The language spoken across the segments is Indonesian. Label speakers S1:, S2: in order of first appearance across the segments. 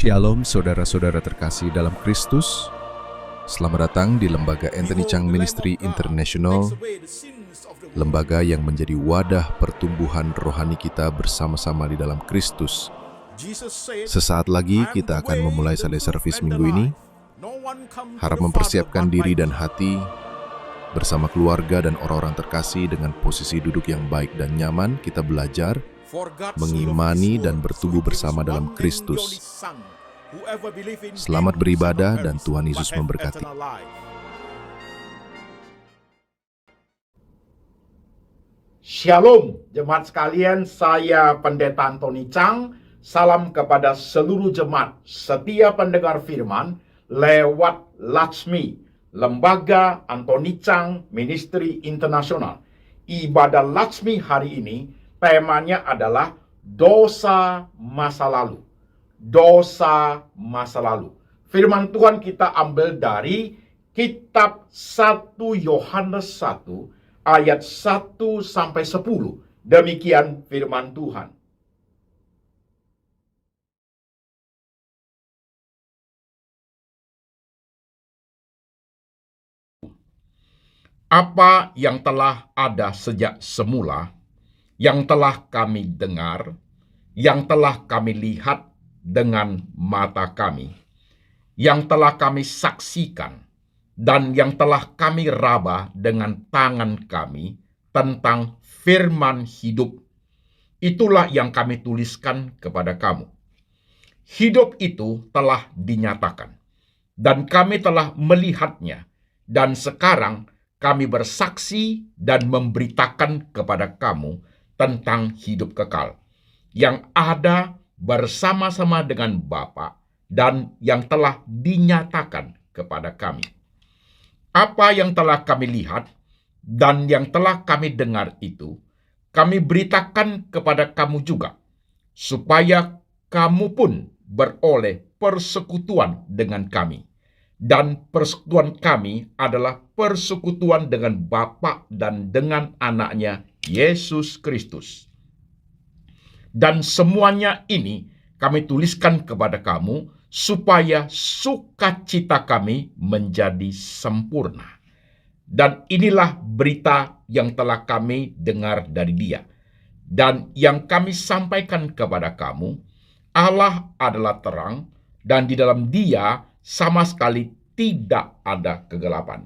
S1: Shalom saudara-saudara terkasih dalam Kristus. Selamat datang di Lembaga Anthony Chang Ministry International, lembaga yang menjadi wadah pertumbuhan rohani kita bersama-sama di dalam Kristus. Sesaat lagi kita akan memulai Sunday Service minggu ini. Harap mempersiapkan diri dan hati bersama keluarga dan orang-orang terkasih dengan posisi duduk yang baik dan nyaman. Kita belajar mengimani dan bertumbuh bersama dalam Kristus. Selamat beribadah dan Tuhan Yesus memberkati.
S2: Shalom, jemaat sekalian, saya Pendeta Anthony Chang. Salam kepada seluruh jemaat setia pendengar firman lewat Latsmi, Lembaga Anthony Chang Ministry International. Ibadah Latsmi hari ini temanya adalah dosa masa lalu. Dosa masa lalu. Firman Tuhan kita ambil dari kitab 1 Yohanes 1 ayat 1 sampai 10. Demikian firman Tuhan. Apa yang telah ada sejak semula, yang telah kami dengar, yang telah kami lihat dengan mata kami, yang telah kami saksikan, dan yang telah kami raba dengan tangan kami tentang firman hidup. Itulah yang kami tuliskan kepada kamu. Hidup itu telah dinyatakan, dan kami telah melihatnya, dan sekarang kami bersaksi dan memberitakan kepada kamu tentang hidup kekal yang ada bersama-sama dengan Bapa dan yang telah dinyatakan kepada kami. Apa yang telah kami lihat dan yang telah kami dengar itu kami beritakan kepada kamu juga, supaya kamu pun beroleh persekutuan dengan kami. Dan persekutuan kami adalah persekutuan dengan Bapa dan dengan anaknya Yesus Kristus. Dan semuanya ini kami tuliskan kepada kamu supaya sukacita kami menjadi sempurna. Dan inilah berita yang telah kami dengar dari Dia. Dan yang kami sampaikan kepada kamu, Allah adalah terang, dan di dalam Dia sama sekali tidak ada kegelapan.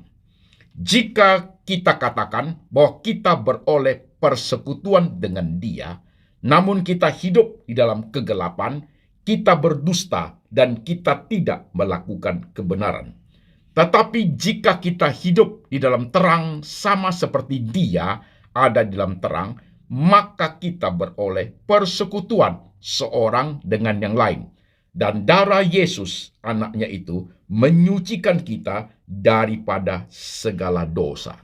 S2: Jika kita katakan bahwa kita beroleh persekutuan dengan Dia, namun kita hidup di dalam kegelapan, kita berdusta dan kita tidak melakukan kebenaran. Tetapi jika kita hidup di dalam terang sama seperti Dia ada di dalam terang, maka kita beroleh persekutuan seorang dengan yang lain. Dan darah Yesus anaknya itu menyucikan kita daripada segala dosa.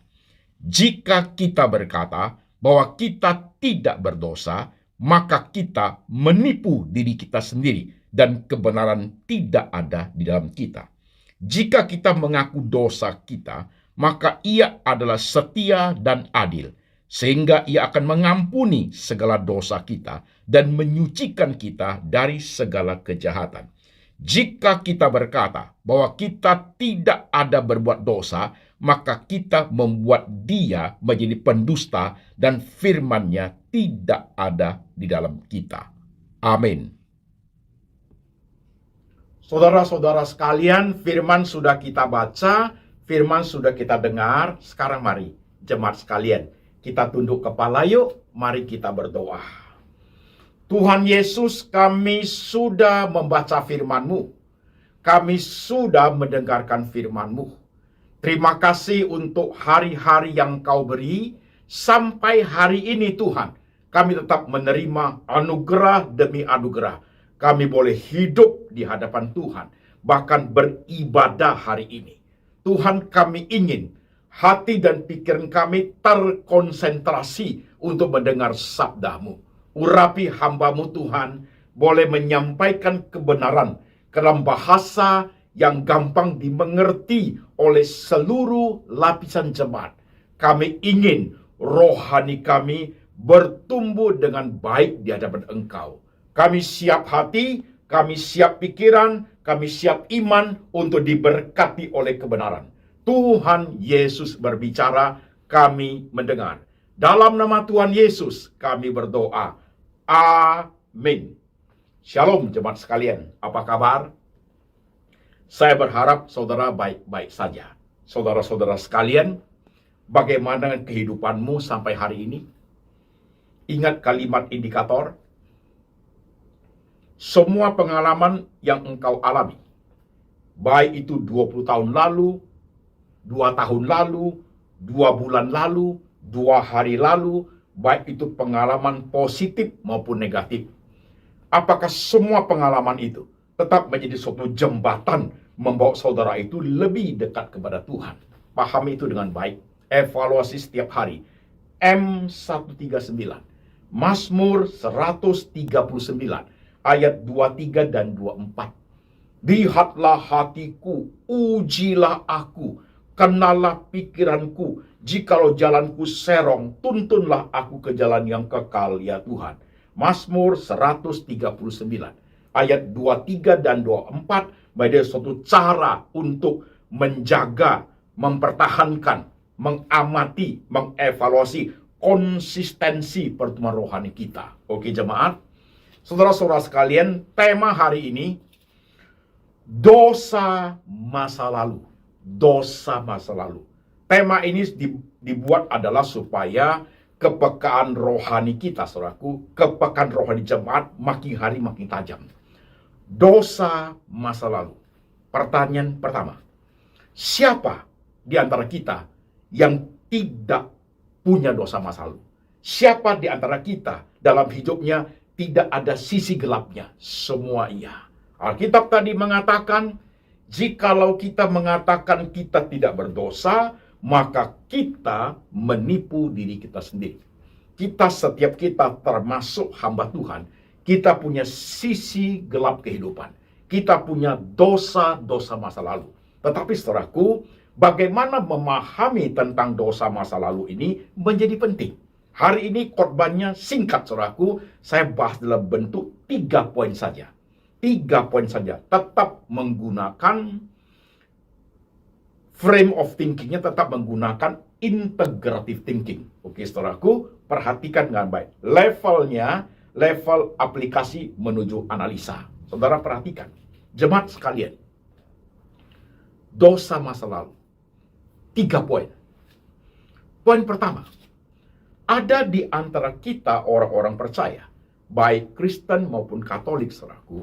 S2: Jika kita berkata bahwa kita tidak berdosa, maka kita menipu diri kita sendiri dan kebenaran tidak ada di dalam kita. Jika kita mengaku dosa kita, maka Ia adalah setia dan adil, sehingga Ia akan mengampuni segala dosa kita dan menyucikan kita dari segala kejahatan. Jika kita berkata bahwa kita tidak ada berbuat dosa, maka kita membuat Dia menjadi pendusta dan firman-Nya tidak ada di dalam kita. Amin. Saudara-saudara sekalian, firman sudah kita baca, firman sudah kita dengar. Sekarang mari, jemaat sekalian, kita tunduk kepala yuk, mari kita berdoa. Tuhan Yesus, kami sudah membaca firman-Mu. Kami sudah mendengarkan firman-Mu. Terima kasih untuk hari-hari yang Kau beri. Sampai hari ini Tuhan, kami tetap menerima anugerah demi anugerah. Kami boleh hidup di hadapan Tuhan, bahkan beribadah hari ini. Tuhan, kami ingin hati dan pikiran kami terkonsentrasi untuk mendengar sabda-Mu. Urapi hamba-Mu Tuhan, boleh menyampaikan kebenaran dalam bahasa yang gampang dimengerti oleh seluruh lapisan jemaat. Kami ingin rohani kami bertumbuh dengan baik di hadapan Engkau. Kami siap hati kami siap pikiran, kami siap iman untuk diberkati oleh kebenaran. Tuhan Yesus berbicara, kami mendengar. Dalam nama Tuhan Yesus kami berdoa. Amin. Shalom jemaat sekalian, apa kabar? Saya berharap saudara baik-baik saja. Saudara-saudara sekalian, bagaimana kehidupanmu sampai hari ini? Ingat kalimat indikator. Semua pengalaman yang engkau alami, baik itu 20 tahun lalu, 2 tahun lalu, 2 bulan lalu, 2 hari lalu, baik itu pengalaman positif maupun negatif. Apakah semua pengalaman itu tetap menjadi suatu jembatan membawa saudara itu lebih dekat kepada Tuhan? Pahami itu dengan baik. Evaluasi setiap hari. M139. Mazmur 139. Ayat 23 dan 24. Lihatlah hatiku, ujilah aku, kenalah pikiranku. Jikalau jalanku serong, tuntunlah aku ke jalan yang kekal, ya Tuhan. Mazmur 139. Ayat 23 dan 24. Menjadi suatu cara untuk menjaga, mempertahankan, mengamati, mengevaluasi konsistensi pertumbuhan rohani kita. Oke jemaat. Saudara-saudara sekalian, tema hari ini dosa masa lalu. Dosa masa lalu. Tema ini dibuat adalah supaya kepekaan rohani kita, saudaraku, kepekaan rohani jemaat makin hari makin tajam. Dosa masa lalu. Pertanyaan pertama, siapa di antara kita yang tidak punya dosa masa lalu? Siapa di antara kita dalam hidupnya tidak ada sisi gelapnya? Semua iya. Alkitab tadi mengatakan, jikalau kita mengatakan kita tidak berdosa, maka kita menipu diri kita sendiri. Setiap kita termasuk hamba Tuhan, kita punya sisi gelap kehidupan. Kita punya dosa-dosa masa lalu. Tetapi saudaraku, bagaimana memahami tentang dosa masa lalu ini menjadi penting. Hari ini khotbahnya singkat, saudaraku. Saya bahas dalam bentuk 3 poin saja. 3 poin saja. Tetap menggunakan frame of thinkingnya, tetap menggunakan integrative thinking. Oke, saudaraku, perhatikan dengan baik. Level aplikasi menuju analisa. Saudara perhatikan. Jemaat sekalian. Dosa masa lalu. 3 poin. Poin pertama. Ada di antara kita orang-orang percaya, baik Kristen maupun Katolik, saudaraku.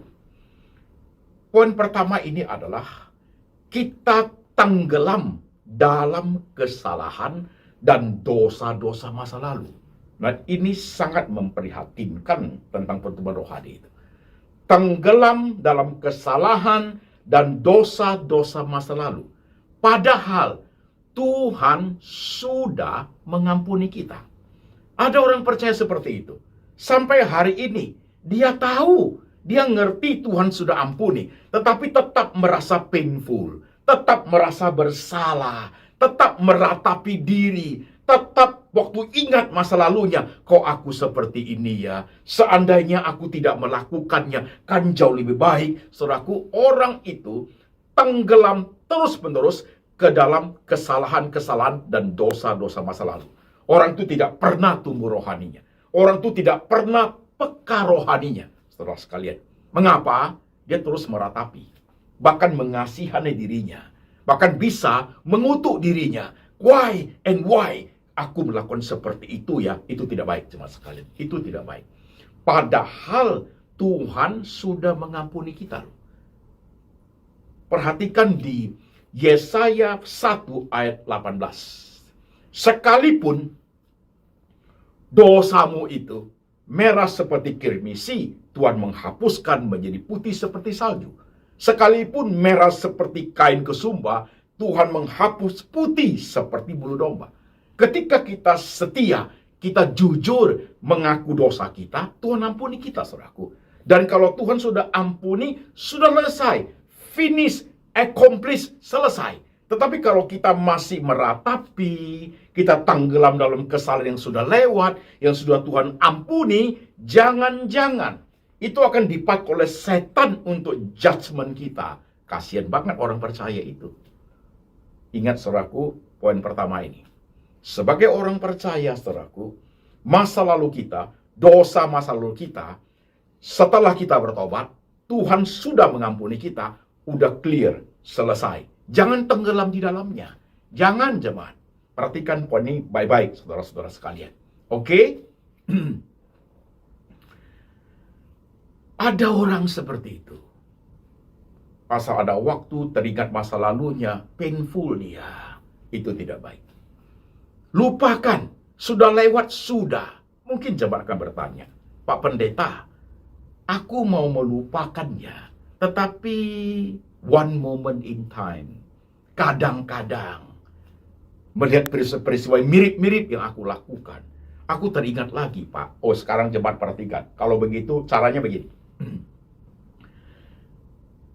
S2: Poin pertama ini adalah kita tenggelam dalam kesalahan dan dosa-dosa masa lalu. Nah, ini sangat memprihatinkan tentang pertumbuhan rohani itu. Tenggelam dalam kesalahan dan dosa-dosa masa lalu. Padahal Tuhan sudah mengampuni kita. Ada orang percaya seperti itu. Sampai hari ini, dia tahu, dia ngerti Tuhan sudah ampuni. Tetapi tetap merasa painful, tetap merasa bersalah, tetap meratapi diri, tetap waktu ingat masa lalunya, kok aku seperti ini ya, seandainya aku tidak melakukannya, kan jauh lebih baik. Saudaraku, orang itu tenggelam terus-menerus ke dalam kesalahan-kesalahan dan dosa-dosa masa lalu. Orang itu tidak pernah tumbuh rohaninya. Orang itu tidak pernah peka rohaninya. Saudara sekalian, mengapa? Dia terus meratapi, bahkan mengasihani dirinya, bahkan bisa mengutuk dirinya. Why and why aku melakukan seperti itu ya? Itu tidak baik, jemaat sekalian. Itu tidak baik. Padahal Tuhan sudah mengampuni kita. Perhatikan di Yesaya 1 ayat 18. Sekalipun dosamu itu merah seperti kirmisi, Tuhan menghapuskan menjadi putih seperti salju. Sekalipun merah seperti kain kesumba, Tuhan menghapus putih seperti bulu domba. Ketika kita setia, kita jujur mengaku dosa kita, Tuhan ampuni kita, saudaraku. Dan kalau Tuhan sudah ampuni, sudah selesai. Finish, accomplish, selesai. Tetapi kalau kita masih meratapi, kita tenggelam dalam kesalahan yang sudah lewat, yang sudah Tuhan ampuni, jangan-jangan itu akan dipakai oleh setan untuk judgment kita. Kasian banget orang percaya itu. Ingat saudaraku, poin pertama ini. Sebagai orang percaya saudaraku, masa lalu kita, dosa masa lalu kita, setelah kita bertobat, Tuhan sudah mengampuni kita, udah clear, selesai. Jangan tenggelam di dalamnya. Jangan jemaat. Perhatikan poin ini baik-baik saudara-saudara sekalian. Oke? Ada orang seperti itu. Asal ada waktu teringat masa lalunya, painful dia. Itu tidak baik. Lupakan, sudah lewat, sudah. Mungkin jemaat akan bertanya, Pak Pendeta, aku mau melupakannya. Tetapi one moment in time, kadang-kadang melihat peristiwa mirip-mirip yang aku lakukan, aku teringat lagi, Pak. Oh, sekarang jemaat perhatikan. Kalau begitu, caranya begini.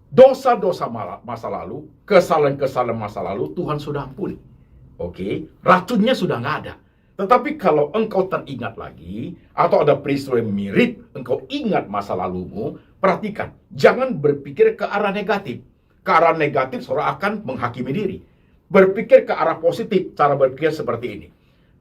S2: Dosa-dosa masa lalu, kesalahan-kesalahan masa lalu, Tuhan sudah ampuni. Oke, racunnya sudah nggak ada. Tetapi kalau engkau teringat lagi, atau ada peristiwa yang mirip, engkau ingat masa lalumu, perhatikan. Jangan berpikir ke arah negatif. Ke arah negatif, saudara akan menghakimi diri. Berpikir ke arah positif, cara berpikir seperti ini.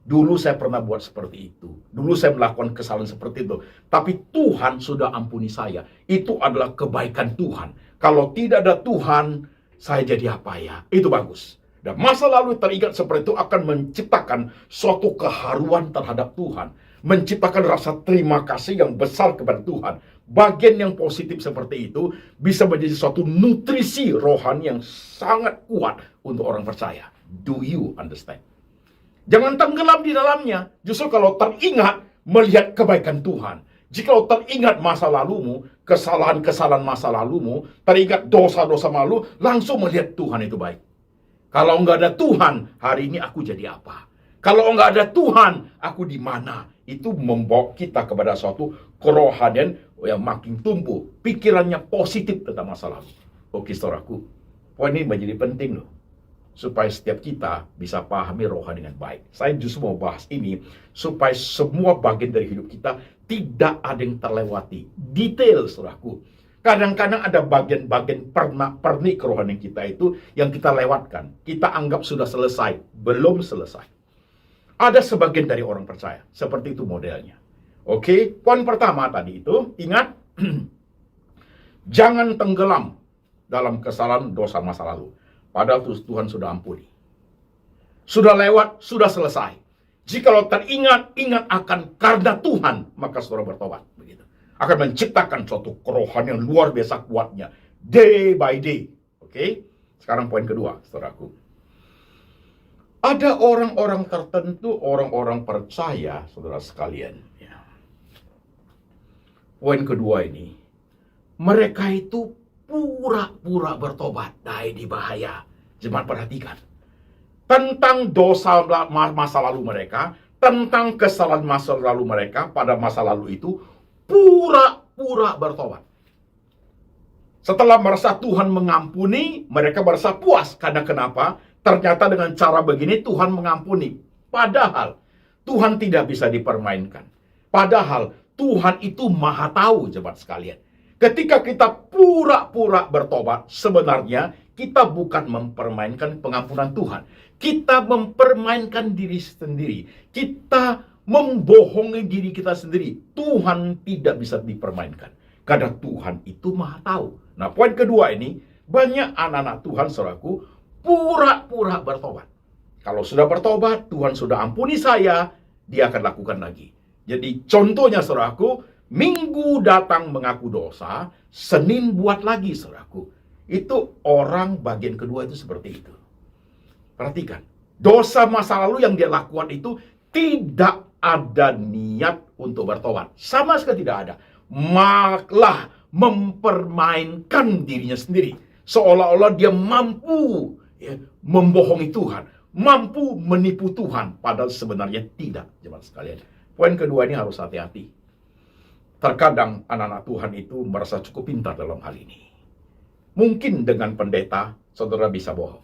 S2: Dulu saya pernah buat seperti itu. Dulu saya melakukan kesalahan seperti itu. Tapi Tuhan sudah ampuni saya. Itu adalah kebaikan Tuhan. Kalau tidak ada Tuhan, saya jadi apa ya? Itu bagus. Dan masa lalu teringat seperti itu akan menciptakan suatu keharuan terhadap Tuhan. Menciptakan rasa terima kasih yang besar kepada Tuhan. Bagian yang positif seperti itu bisa menjadi suatu nutrisi rohani yang sangat kuat untuk orang percaya. Do you understand? Jangan tenggelam di dalamnya. Justru kalau teringat melihat kebaikan Tuhan. Jika teringat masa lalumu, kesalahan-kesalahan masa lalumu, teringat dosa-dosa malu, langsung melihat Tuhan itu baik. Kalau enggak ada Tuhan, hari ini aku jadi apa? Kalau enggak ada Tuhan, aku di mana? Itu membawa kita kepada suatu kerohanian yang makin tumbuh. Pikirannya positif tentang masa lalu. Oke, saudaraku. Poin ini menjadi penting loh. Supaya setiap kita bisa pahami rohani dengan baik. Saya justru mau bahas ini supaya semua bagian dari hidup kita tidak ada yang terlewati. Detail, saudaraku. Kadang-kadang ada bagian-bagian pernik kerohanian kita itu yang kita lewatkan. Kita anggap sudah selesai. Belum selesai. Ada sebagian dari orang percaya. Seperti itu modelnya. Oke, poin pertama tadi itu, ingat. Jangan tenggelam dalam kesalahan dosa masa lalu. Padahal Tuhan sudah ampuni. Sudah lewat, sudah selesai. Jikalau teringat, ingat akan karena Tuhan, maka saudara bertobat. Begitu. Akan menciptakan suatu kerohanian yang luar biasa kuatnya. Day by day. Oke? Sekarang poin kedua, saudaraku. Ada orang-orang tertentu, orang-orang percaya, saudara sekalian. Ya. Poin kedua ini. Mereka itu pura-pura bertobat. Nah, ini bahaya. Jemaat perhatikan. Tentang dosa masa lalu mereka, tentang kesalahan masa lalu mereka pada masa lalu itu, pura-pura bertobat. Setelah merasa Tuhan mengampuni, mereka merasa puas. Karena kenapa? Ternyata dengan cara begini Tuhan mengampuni. Padahal Tuhan tidak bisa dipermainkan. Padahal Tuhan itu maha tahu, jemaat sekalian. Ketika kita pura-pura bertobat, sebenarnya kita bukan mempermainkan pengampunan Tuhan. Kita mempermainkan diri sendiri. Kita membohongi diri kita sendiri. Tuhan tidak bisa dipermainkan. Karena Tuhan itu maha tahu. Nah, poin kedua ini, banyak anak-anak Tuhan, saudaraku, pura-pura bertobat. Kalau sudah bertobat, Tuhan sudah ampuni saya, dia akan lakukan lagi. Jadi contohnya, saudaraku, Minggu datang mengaku dosa, Senin buat lagi, saudaraku. Itu orang bagian kedua itu seperti itu. Perhatikan, dosa masa lalu yang dia lakukan itu tidak ada niat untuk bertobat. Sama sekali tidak ada. Malah mempermainkan dirinya sendiri. Seolah-olah dia mampu membohongi Tuhan. Mampu menipu Tuhan. Padahal sebenarnya tidak, jemaat sekalian. Poin kedua ini harus hati-hati. Terkadang anak-anak Tuhan itu merasa cukup pintar dalam hal ini. Mungkin dengan pendeta, saudara bisa bohong.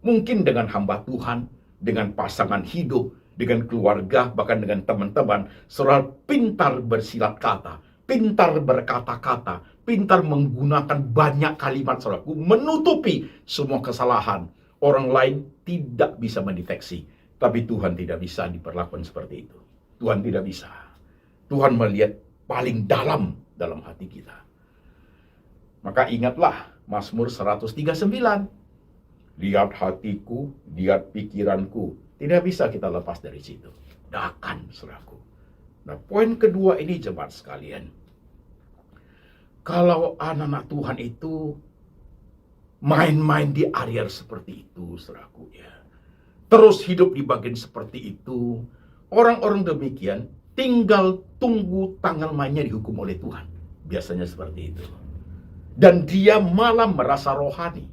S2: Mungkin dengan hamba Tuhan, dengan pasangan hidup, dengan keluarga, bahkan dengan teman-teman, saudara pintar bersilat kata, pintar berkata-kata, pintar menggunakan banyak kalimat, saudaraku, menutupi semua kesalahan. Orang lain tidak bisa mendeteksi, tapi Tuhan tidak bisa diperlakukan seperti itu. Tuhan tidak bisa. Tuhan melihat paling dalam hati kita. Maka ingatlah Mazmur 139. Lihat hatiku, lihat pikiranku. Tidak bisa kita lepas dari situ. Tidak akan, saudaraku. Nah, poin kedua ini, jemaat sekalian. Kalau anak-anak Tuhan itu main-main di area seperti itu, saudaraku, ya, terus hidup di bagian seperti itu, orang-orang demikian tinggal tunggu tanggal mainnya dihukum oleh Tuhan. Biasanya seperti itu. Dan dia malah merasa rohani.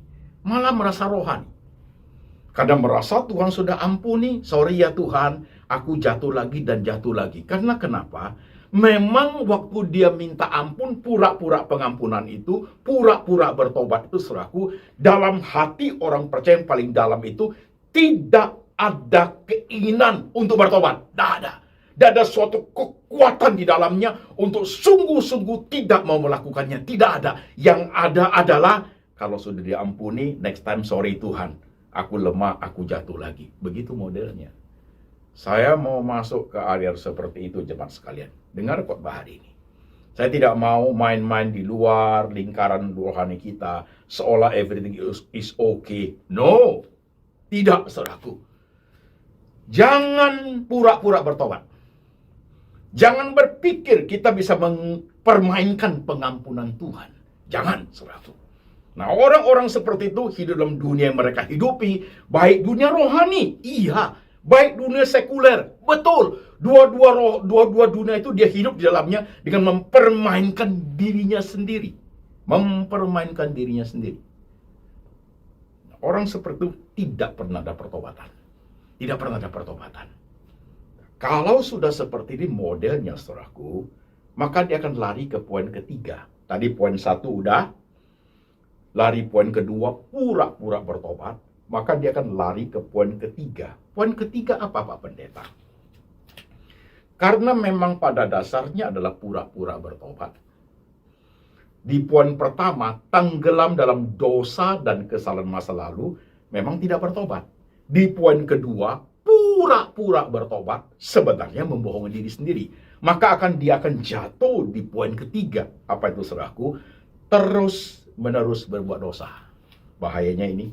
S2: Kadang merasa Tuhan sudah ampuni, sorry ya Tuhan, aku jatuh lagi dan jatuh lagi. Karena kenapa? Memang waktu dia minta ampun, pura-pura pengampunan itu, pura-pura bertobat itu, saudaraku, dalam hati orang percaya yang paling dalam itu tidak ada keinginan untuk bertobat. Tidak ada. Tidak ada suatu kekuatan di dalamnya untuk sungguh-sungguh tidak mau melakukannya. Tidak ada. Yang ada adalah, kalau sudah diampuni, next time sorry Tuhan. Aku lemah, aku jatuh lagi. Begitu modelnya. Saya mau masuk ke area seperti itu, jemaat sekalian. Dengar khotbah hari ini. Saya tidak mau main-main di luar lingkaran rohani kita, seolah everything is okay. No, tidak, saudaraku. Jangan pura-pura bertobat. Jangan berpikir kita bisa mempermainkan pengampunan Tuhan. Jangan, saudaraku. Nah, orang-orang seperti itu hidup dalam dunia yang mereka hidupi, baik dunia rohani, iya, baik dunia sekuler, betul. Dua-dua dunia itu dia hidup di dalamnya dengan mempermainkan dirinya sendiri. Orang seperti itu tidak pernah ada pertobatan. Kalau sudah seperti ini modelnya, saudaraku, maka dia akan lari ke poin ketiga. Tadi poin 1 udah. Lari poin kedua, pura-pura bertobat. Maka dia akan lari ke poin ketiga. Poin ketiga apa, Pak Pendeta? Karena memang pada dasarnya adalah pura-pura bertobat. Di poin pertama, tenggelam dalam dosa dan kesalahan masa lalu, memang tidak bertobat. Di poin kedua, pura-pura bertobat, sebenarnya membohongi diri sendiri. Maka dia akan jatuh di poin ketiga. Apa itu, saudaraku? Terus-menerus berbuat dosa. Bahayanya ini.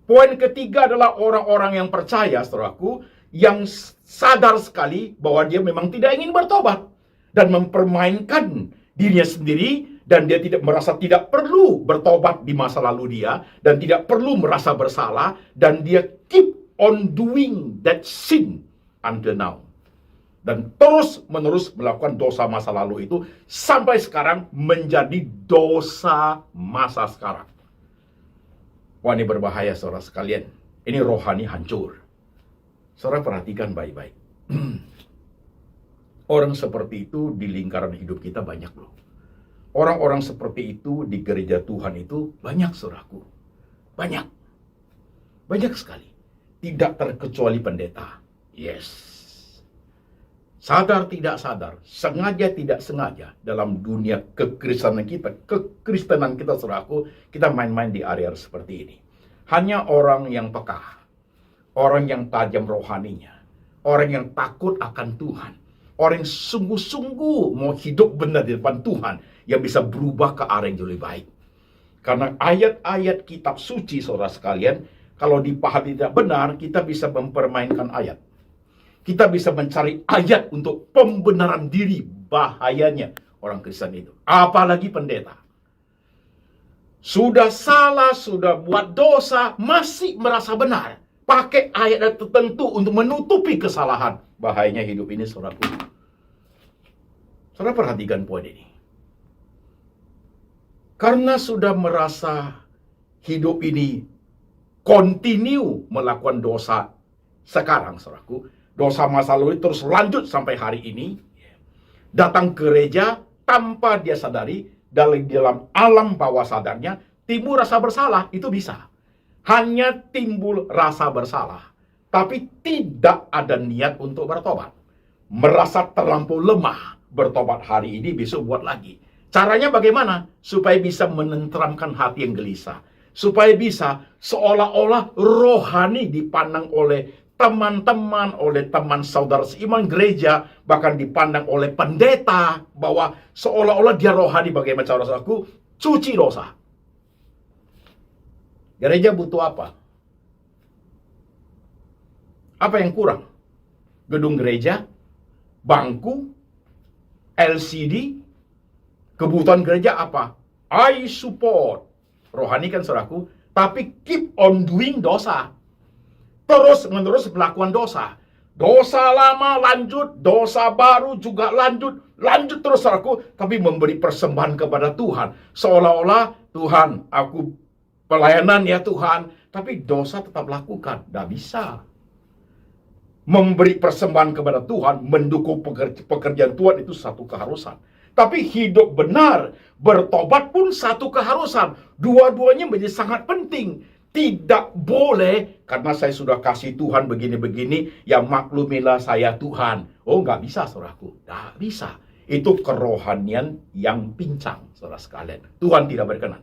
S2: Poin ketiga adalah orang-orang yang percaya, saudaraku, yang sadar sekali bahwa dia memang tidak ingin bertobat dan mempermainkan dirinya sendiri, dan dia tidak merasa tidak perlu bertobat di masa lalu dia, dan tidak perlu merasa bersalah, dan dia keep on doing that sin until now. Dan terus-menerus melakukan dosa masa lalu itu sampai sekarang menjadi dosa masa sekarang. Wah, ini berbahaya, saudara sekalian. Ini rohani hancur. Saudara perhatikan baik-baik. Orang seperti itu di lingkaran hidup kita banyak loh. Orang-orang seperti itu di gereja Tuhan itu banyak, saudaraku. Banyak. Banyak sekali. Tidak terkecuali pendeta. Yes. Sadar tidak sadar, sengaja tidak sengaja, dalam dunia kekristenan kita, saudaraku, kita main-main di area seperti ini. Hanya orang yang peka, orang yang tajam rohaninya, orang yang takut akan Tuhan, orang yang sungguh-sungguh mau hidup benar di depan Tuhan, yang bisa berubah ke arah yang jauh lebih baik. Karena ayat-ayat kitab suci, saudara sekalian, kalau dipahami tidak benar, kita bisa mempermainkan ayat. Kita bisa mencari ayat untuk pembenaran diri. Bahayanya orang Kristen itu. Apalagi pendeta. Sudah salah, sudah buat dosa, masih merasa benar. Pakai ayat tertentu untuk menutupi kesalahan. Bahayanya hidup ini, saudaraku. Saudara perhatikan poin ini. Karena sudah merasa hidup ini continue melakukan dosa sekarang, saudaraku. Dosa masa lalu terus lanjut sampai hari ini. Datang ke gereja tanpa dia sadari, dalam alam bawah sadarnya timbul rasa bersalah. Itu bisa. Hanya timbul rasa bersalah. Tapi tidak ada niat untuk bertobat. Merasa terlampau lemah. bertobat hari ini, besok buat lagi. Caranya bagaimana? Supaya bisa menenteramkan hati yang gelisah. Supaya bisa seolah-olah rohani dipandang oleh teman-teman, oleh teman saudara seiman gereja, bahkan dipandang oleh pendeta, bahwa seolah-olah dia rohani. Bagaimana saudaraku? Cuci dosa. Gereja butuh apa? Apa yang kurang? Gedung gereja, bangku, LCD. Kebutuhan gereja apa? I support. Rohani kan saudaraku, tapi keep on doing dosa. Terus menerus melakukan dosa. Dosa lama lanjut, dosa baru juga lanjut terus saudaraku, tapi memberi persembahan kepada Tuhan. Seolah-olah, Tuhan, aku pelayanan ya Tuhan, tapi dosa tetap lakukan. Tidak bisa. Memberi persembahan kepada Tuhan, mendukung pekerjaan Tuhan itu satu keharusan. Tapi hidup benar, bertobat pun satu keharusan. Dua-duanya menjadi sangat penting. Tidak boleh, karena saya sudah kasih Tuhan begini-begini, ya maklumilah saya Tuhan. Oh, nggak bisa, saudaraku. Nggak bisa. Itu kerohanian yang pincang, saudara sekalian. Tuhan tidak berkenan.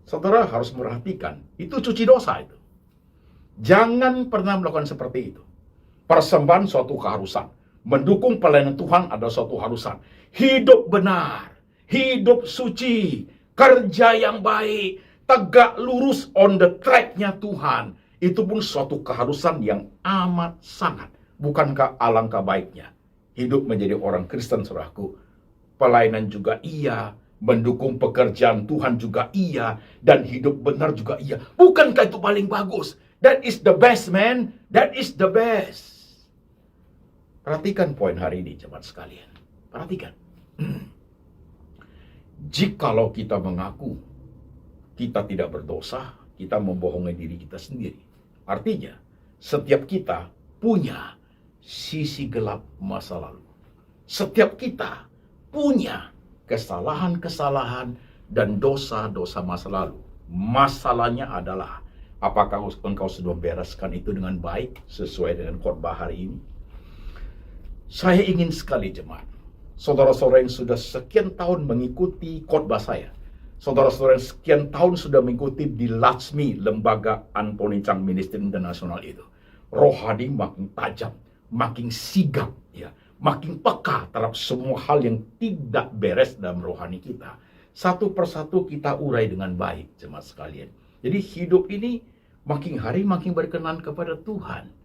S2: Saudara harus merhatikan, itu cuci dosa itu. Jangan pernah melakukan seperti itu. Persembahan suatu keharusan. Mendukung pelayanan Tuhan adalah suatu harusan. Hidup benar, hidup suci, kerja yang baik, tegak lurus on the track-nya Tuhan. Itu pun suatu keharusan yang amat sangat. Bukankah alangkah baiknya hidup menjadi orang Kristen, saudaraku? Pelayanan juga iya, mendukung pekerjaan Tuhan juga iya, dan hidup benar juga iya. Bukankah itu paling bagus? That is the best, man. That is the best. Perhatikan poin hari ini, jemaat sekalian. Perhatikan. Jikalau kita mengaku kita tidak berdosa, kita membohongi diri kita sendiri. Artinya, setiap kita punya sisi gelap masa lalu. Setiap kita punya kesalahan-kesalahan dan dosa-dosa masa lalu. Masalahnya adalah, apakah engkau sudah bereskan itu dengan baik sesuai dengan khotbah hari ini? Saya ingin sekali jemaat, saudara-saudara yang sudah sekian tahun mengikuti khotbah saya, saudara-saudara yang sekian tahun sudah mengikuti di Latsmi, lembaga Antoni Chang Ministry Internasional itu, rohani makin tajam, makin sigap, ya, makin peka terhadap semua hal yang tidak beres dalam rohani kita. Satu persatu kita urai dengan baik, jemaat sekalian. Jadi hidup ini makin hari makin berkenan kepada Tuhan.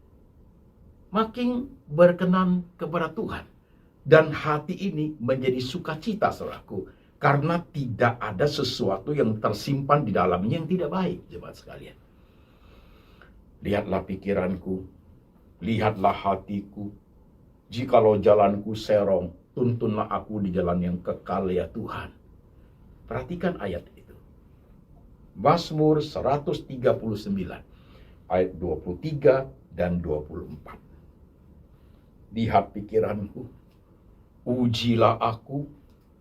S2: Makin berkenan kepada Tuhan. Dan hati ini menjadi sukacita, saudaraku. Karena tidak ada sesuatu yang tersimpan di dalamnya yang tidak baik, jemaat sekalian. Lihatlah pikiranku, lihatlah hatiku. Jikalau jalanku serong, tuntunlah aku di jalan yang kekal ya Tuhan. Perhatikan ayat itu. Mazmur 139, ayat 23 dan 24. Lihat pikiranku, ujilah aku,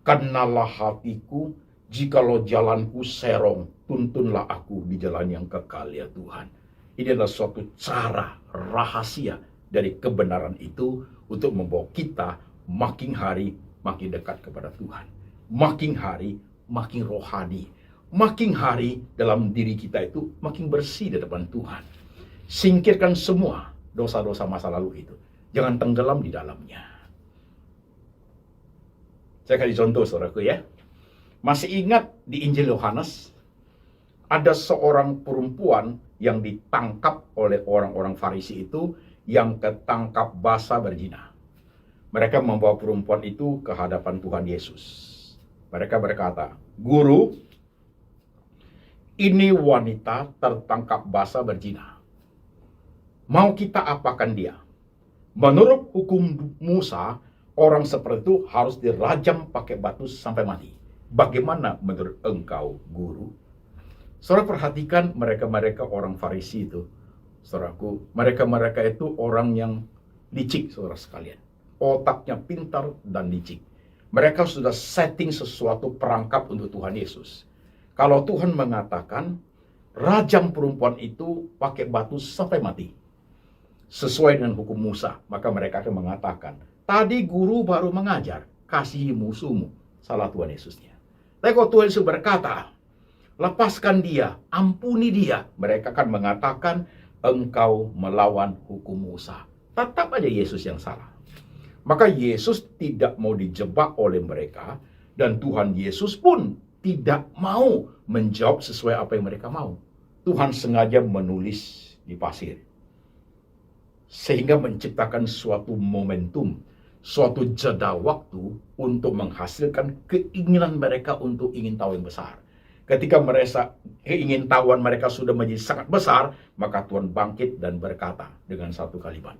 S2: kenalah hatiku, jikalau jalanku serong, tuntunlah aku di jalan yang kekal ya Tuhan. Ini adalah suatu cara rahasia dari kebenaran itu untuk membawa kita makin hari makin dekat kepada Tuhan. Makin hari makin rohani. Makin hari dalam diri kita itu makin bersih di depan Tuhan. Singkirkan semua dosa-dosa masa lalu itu. Jangan tenggelam di dalamnya. Saya kasih contoh, saudaraku ya. Masih ingat di Injil Yohanes, ada seorang perempuan yang ditangkap oleh orang-orang Farisi itu, yang ketangkap basah berzina. Mereka membawa perempuan itu ke hadapan Tuhan Yesus. Mereka berkata, "Guru, ini wanita tertangkap basah berzina. Mau kita apakan dia? Menurut hukum Musa, orang seperti itu harus dirajam pakai batu sampai mati. Bagaimana menurut engkau, guru?" Saudara perhatikan mereka-mereka orang Farisi itu. Saudaraku, mereka-mereka itu orang yang licik, saudara sekalian. Otaknya pintar dan licik. Mereka sudah setting sesuatu perangkap untuk Tuhan Yesus. Kalau Tuhan mengatakan, rajam perempuan itu pakai batu sampai mati, sesuai dengan hukum Musa, maka mereka akan mengatakan, Tadi guru baru mengajar, kasihi musuhmu. Salah Tuhan Yesusnya. Tapi kalau Tuhan Yesus berkata, lepaskan dia, ampuni dia, mereka akan mengatakan, engkau melawan hukum Musa. Tetap aja Yesus yang salah. Maka Yesus tidak mau dijebak oleh mereka, dan Tuhan Yesus pun tidak mau menjawab sesuai apa yang mereka mau. Tuhan sengaja menulis di pasir, sehingga menciptakan suatu momentum, suatu jeda waktu untuk menghasilkan keinginan mereka untuk ingin tahu yang besar. Ketika mereka keingintahuan mereka sudah menjadi sangat besar, maka Tuhan bangkit dan berkata dengan satu kalimat,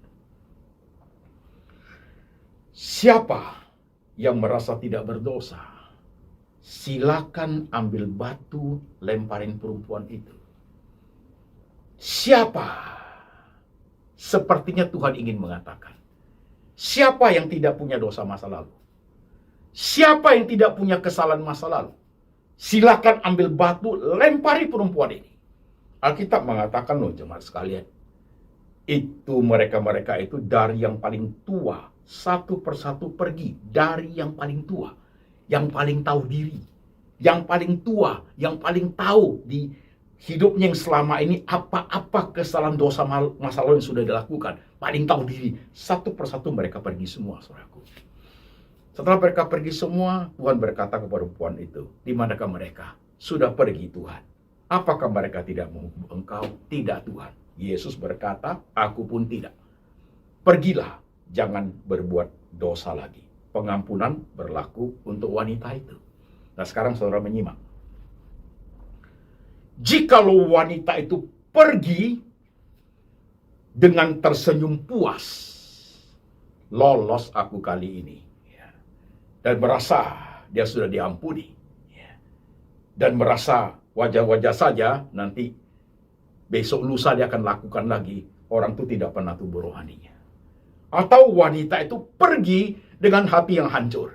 S2: siapa yang merasa tidak berdosa, silakan ambil batu, lemparin perempuan itu. Siapa? Sepertinya Tuhan ingin mengatakan, siapa yang tidak punya dosa masa lalu? Siapa yang tidak punya kesalahan masa lalu? Silakan ambil batu, lempari perempuan ini. Alkitab mengatakan, loh jemaat sekalian, itu mereka-mereka itu dari yang paling tua, satu persatu pergi dari yang paling tua, yang paling tahu diri, yang paling tua, yang paling tahu di hidupnya yang selama ini apa-apa kesalahan dosa masa lalu yang sudah dilakukan, paling tahu diri. Satu persatu mereka pergi semua, saudaraku. Setelah mereka pergi semua, Tuhan berkata kepada perempuan itu, di manakah mereka? Sudah pergi Tuhan. Apakah mereka tidak menghukum engkau? Tidak Tuhan. Yesus berkata, aku pun tidak. Pergilah, jangan berbuat dosa lagi. Pengampunan berlaku untuk wanita itu. Nah sekarang saudara menyimak. Jikalau wanita itu pergi dengan tersenyum puas, lolos aku kali ini, dan merasa dia sudah diampuni, dan merasa wajar-wajar saja, nanti besok lusa dia akan lakukan lagi, orang itu tidak pernah tumbuh rohaninya. Atau wanita itu pergi dengan hati yang hancur,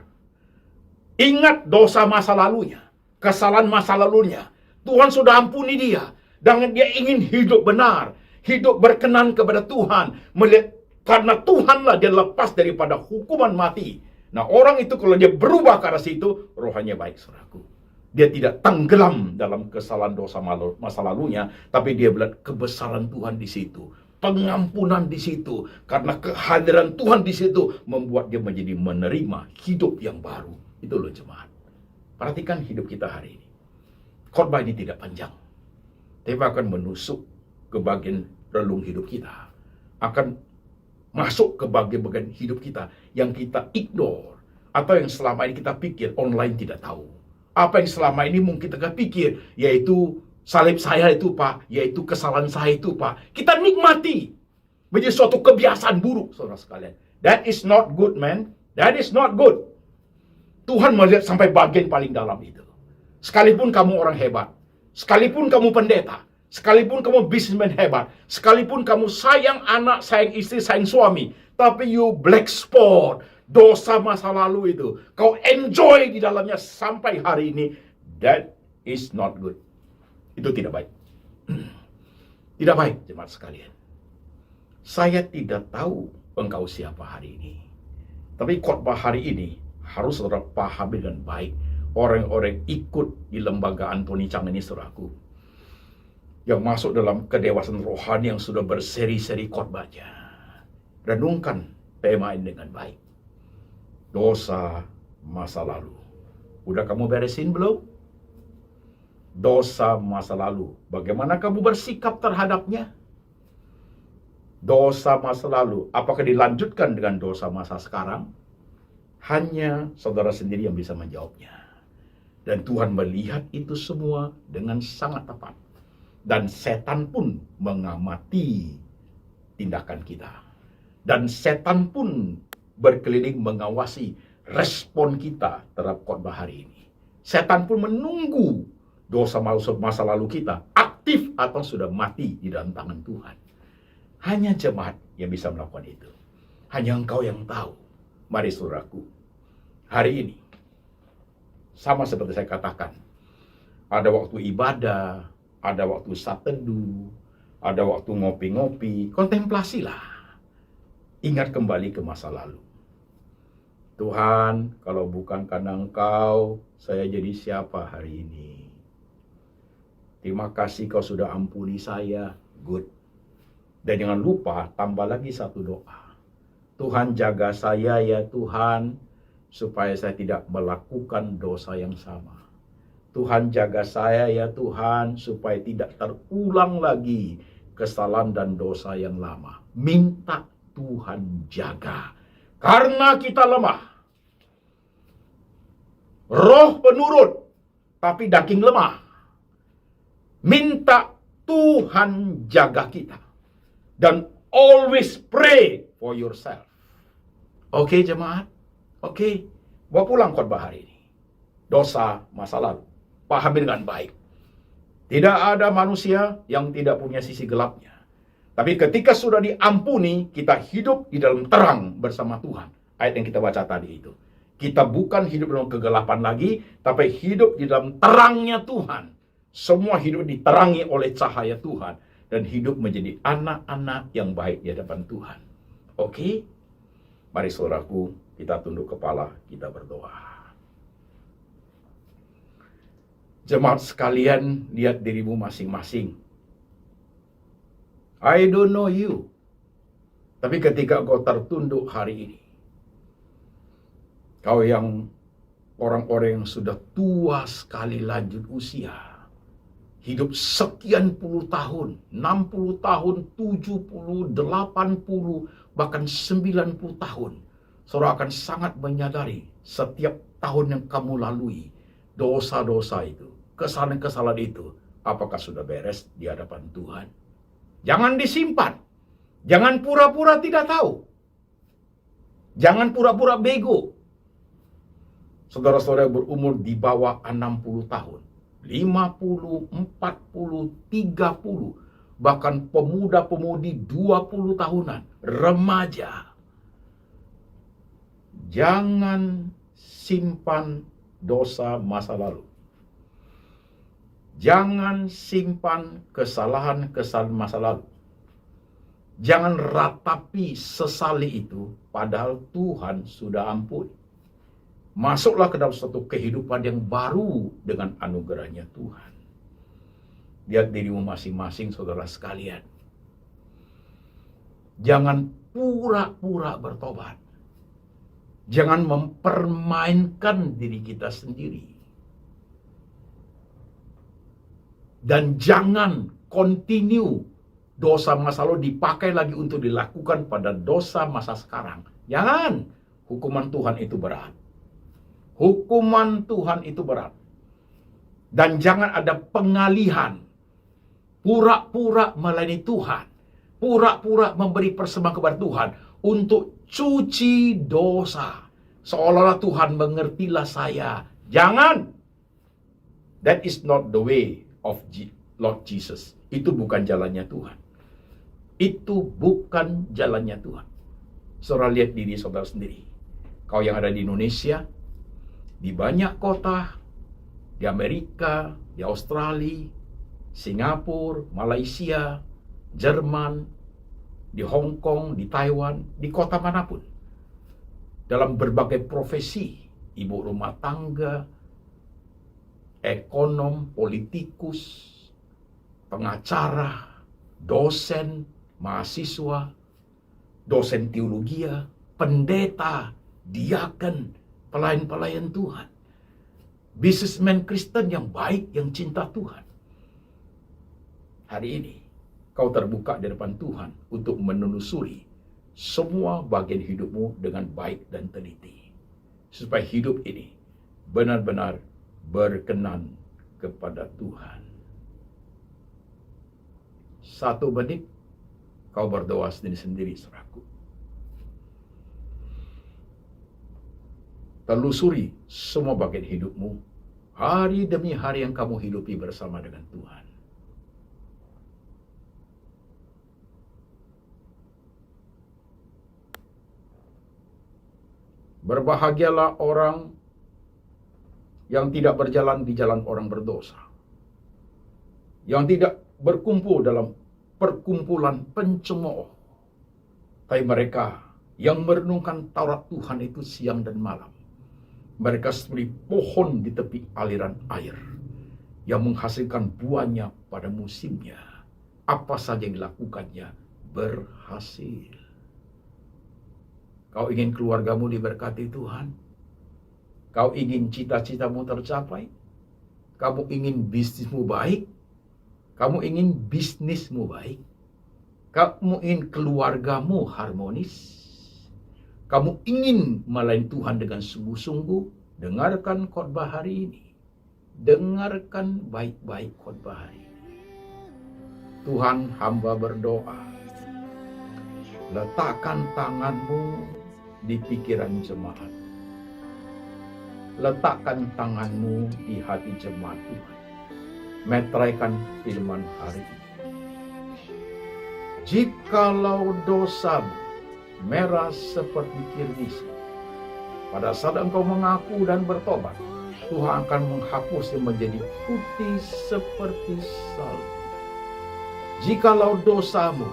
S2: ingat dosa masa lalunya, kesalahan masa lalunya, Tuhan sudah ampuni dia, dan dia ingin hidup benar, hidup berkenan kepada Tuhan, karena Tuhanlah dia lepas daripada hukuman mati. Nah orang itu kalau dia berubah ke arah situ, rohanya baik, saudaraku. Dia tidak tenggelam dalam kesalahan dosa masa lalunya, tapi dia melihat kebesaran Tuhan di situ, pengampunan di situ, karena kehadiran Tuhan di situ membuat dia menjadi menerima hidup yang baru. Itu loh jemaat. Perhatikan hidup kita hari ini. Khotbah ini tidak panjang, tapi akan menusuk ke bagian relung hidup kita, akan masuk ke bagian-bagian hidup kita yang kita ignore, atau yang selama ini kita pikir online tidak tahu. Apa yang selama ini mungkin kita pikir, yaitu salib saya itu Pak, yaitu kesalahan saya itu Pak, kita nikmati menjadi suatu kebiasaan buruk, saudara sekalian. That is not good, man. That is not good. Tuhan melihat sampai bagian paling dalam itu. Sekalipun kamu orang hebat, sekalipun kamu pendeta, sekalipun kamu bisnismen hebat, sekalipun kamu sayang anak, sayang istri, sayang suami, tapi you black spot, dosa masa lalu itu, kau enjoy di dalamnya sampai hari ini, that is not good. Itu tidak baik. Tidak baik, jemaat sekalian. Saya tidak tahu engkau siapa hari ini, tapi khotbah hari ini harus saudara pahami dengan baik. Orang-orang ikut di lembaga Anthony Chang ini, saudaraku, yang masuk dalam kedewasaan rohani yang sudah berseri-seri khotbahnya. Renungkan tema ini dengan baik. Dosa masa lalu. Udah kamu beresin belum? Dosa masa lalu. Bagaimana kamu bersikap terhadapnya? Dosa masa lalu. Apakah dilanjutkan dengan dosa masa sekarang? Hanya saudara sendiri yang bisa menjawabnya. Dan Tuhan melihat itu semua dengan sangat tepat. Dan setan pun mengamati tindakan kita. Dan setan pun berkeliling mengawasi respon kita terhadap khotbah hari ini. Setan pun menunggu dosa masa lalu kita aktif atau sudah mati di dalam tangan Tuhan. Hanya jemaat yang bisa melakukan itu. Hanya engkau yang tahu. Mari saudaraku, hari ini, sama seperti saya katakan, ada waktu ibadah, ada waktu saat teduh, ada waktu ngopi-ngopi, kontemplasilah. Ingat kembali ke masa lalu.
S3: Tuhan, kalau bukan karena Engkau, saya jadi siapa hari ini? Terima kasih Kau sudah ampuni saya. Good. Dan jangan lupa, tambah lagi satu doa. Tuhan, jaga saya ya Tuhan, supaya saya tidak melakukan dosa yang sama. Tuhan, jaga saya ya Tuhan, supaya tidak terulang lagi kesalahan dan dosa yang lama. Minta Tuhan jaga. Karena kita lemah. Roh penurut, tapi daging lemah. Minta Tuhan jaga kita. Dan always pray for yourself. Oke, jemaat? Oke. Bawa pulang khotbah hari ini. Dosa masa lalu. Pahami dengan baik. Tidak ada manusia yang tidak punya sisi gelapnya. Tapi ketika sudah diampuni, kita hidup di dalam terang bersama Tuhan. Ayat yang kita baca tadi itu. Kita bukan hidup dalam kegelapan lagi, tapi hidup di dalam terangnya Tuhan. Semua hidup diterangi oleh cahaya Tuhan. Dan hidup menjadi anak-anak yang baik di hadapan Tuhan. Oke? Mari saudaraku, kita tunduk kepala, kita berdoa. Jemaat sekalian, lihat dirimu masing-masing. I don't know you. Tapi ketika kau tertunduk hari ini, kau yang orang-orang yang sudah tua sekali lanjut usia, hidup sekian puluh tahun, 60 tahun, 70, 80, bahkan 90 tahun, saudara akan sangat menyadari setiap tahun yang kamu lalui, dosa-dosa itu, kesalahan-kesalahan itu, apakah sudah beres di hadapan Tuhan? Jangan disimpan. Jangan pura-pura tidak tahu. Jangan pura-pura bego. Saudara-saudara berumur di bawah 60 tahun. 50, 40, 30. Bahkan pemuda-pemudi 20 tahunan. Remaja. Jangan simpan dosa masa lalu. Jangan simpan kesalahan-kesalahan masa lalu. Jangan ratapi sesali itu, padahal Tuhan sudah ampuni. Masuklah ke dalam suatu kehidupan yang baru dengan anugerahnya Tuhan. Lihat dirimu masing-masing, saudara sekalian. Jangan pura-pura bertobat. Jangan mempermainkan diri kita sendiri. Dan jangan continue dosa masa lalu dipakai lagi untuk dilakukan pada dosa masa sekarang. Jangan. Hukuman Tuhan itu berat. Hukuman Tuhan itu berat. Dan jangan ada pengalihan. Pura-pura melayani Tuhan. Pura-pura memberi persembahan kepada Tuhan. Untuk cuci dosa. Seolah-olah Tuhan mengertilah saya. Jangan. That is not the way of Lord Jesus. Itu bukan jalannya Tuhan. Itu bukan jalannya Tuhan. Saudara lihat diri saudara sendiri. Kau yang ada di Indonesia, di banyak kota, di Amerika, di Australia, Singapura, Malaysia, Jerman, di Hong Kong, di Taiwan, di kota manapun. Dalam berbagai profesi, ibu rumah tangga, ekonom, politikus, pengacara, dosen, mahasiswa, dosen teologi, pendeta, diaken, pelayan-pelayan Tuhan, businessman Kristen yang baik, yang cinta Tuhan. Hari ini, kau terbuka di depan Tuhan untuk menelusuri semua bagian hidupmu dengan baik dan teliti. Supaya hidup ini benar-benar berkenan kepada Tuhan. 1 menit kau berdoa sendiri-sendiri, saudaraku. Telusuri semua bagian hidupmu, hari demi hari yang kamu hidupi bersama dengan Tuhan. Berbahagialah orang yang tidak berjalan di jalan orang berdosa, yang tidak berkumpul dalam perkumpulan pencemooh, tapi mereka yang merenungkan Taurat Tuhan itu siang dan malam. Mereka seperti pohon di tepi aliran air yang menghasilkan buahnya pada musimnya. Apa saja yang dilakukannya berhasil. Kau ingin keluargamu diberkati Tuhan? Kau ingin cita-citamu tercapai? Kamu ingin bisnismu baik? Kamu ingin bisnismu baik? Kamu ingin keluargamu harmonis? Kamu ingin melayani Tuhan dengan sungguh-sungguh? Dengarkan khotbah hari ini. Dengarkan baik-baik khotbah hari ini. Tuhan, hamba berdoa. Letakkan tanganmu di pikiran jemaat. Letakkan tanganmu di hati jemaat Tuhan. Meteraikan firman hari ini. Jikalau dosamu merah seperti kirmisi, pada saat engkau mengaku dan bertobat, Tuhan akan menghapusnya menjadi putih seperti salju. Jikalau dosamu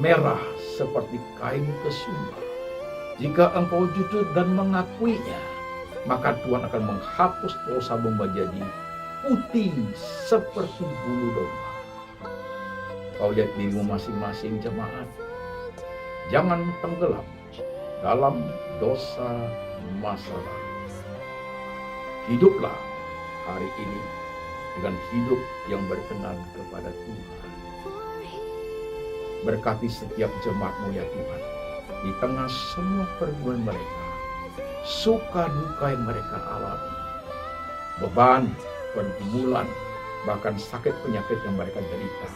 S3: merah seperti kain kesumba, jika engkau jujur dan mengakuinya, maka Tuhan akan menghapus dosamu menjadi putih seperti bulu domba. Kau lihat dirimu masing-masing jemaat. Jangan tenggelam dalam dosa masa lalu. Hiduplah hari ini dengan hidup yang berkenan kepada Tuhan. Berkati setiap jemaat-Mu ya Tuhan. Di tengah semua pergumulan mereka, suka duka yang mereka alami, beban, pergumulan, bahkan sakit penyakit yang mereka derita,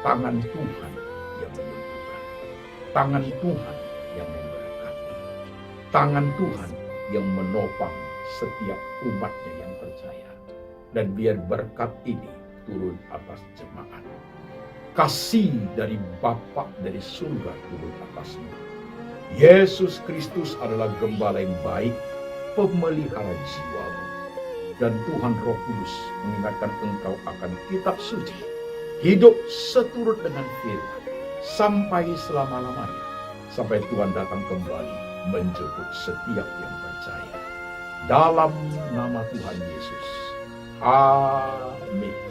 S3: tangan Tuhan yang menyembuhkan, tangan Tuhan yang memberkati, tangan Tuhan yang menopang setiap umatnya yang percaya. Dan biar berkat ini turun atas jemaat. Kasih dari Bapa dari surga turun atasmu. Yesus Kristus adalah gembala yang baik, pemelihara jiwamu. Dan Tuhan Roh Kudus mengingatkan engkau akan kitab suci. Hidup seturut dengan firman sampai selama-lamanya. Sampai Tuhan datang kembali menjemput setiap yang percaya. Dalam nama Tuhan Yesus. Amin.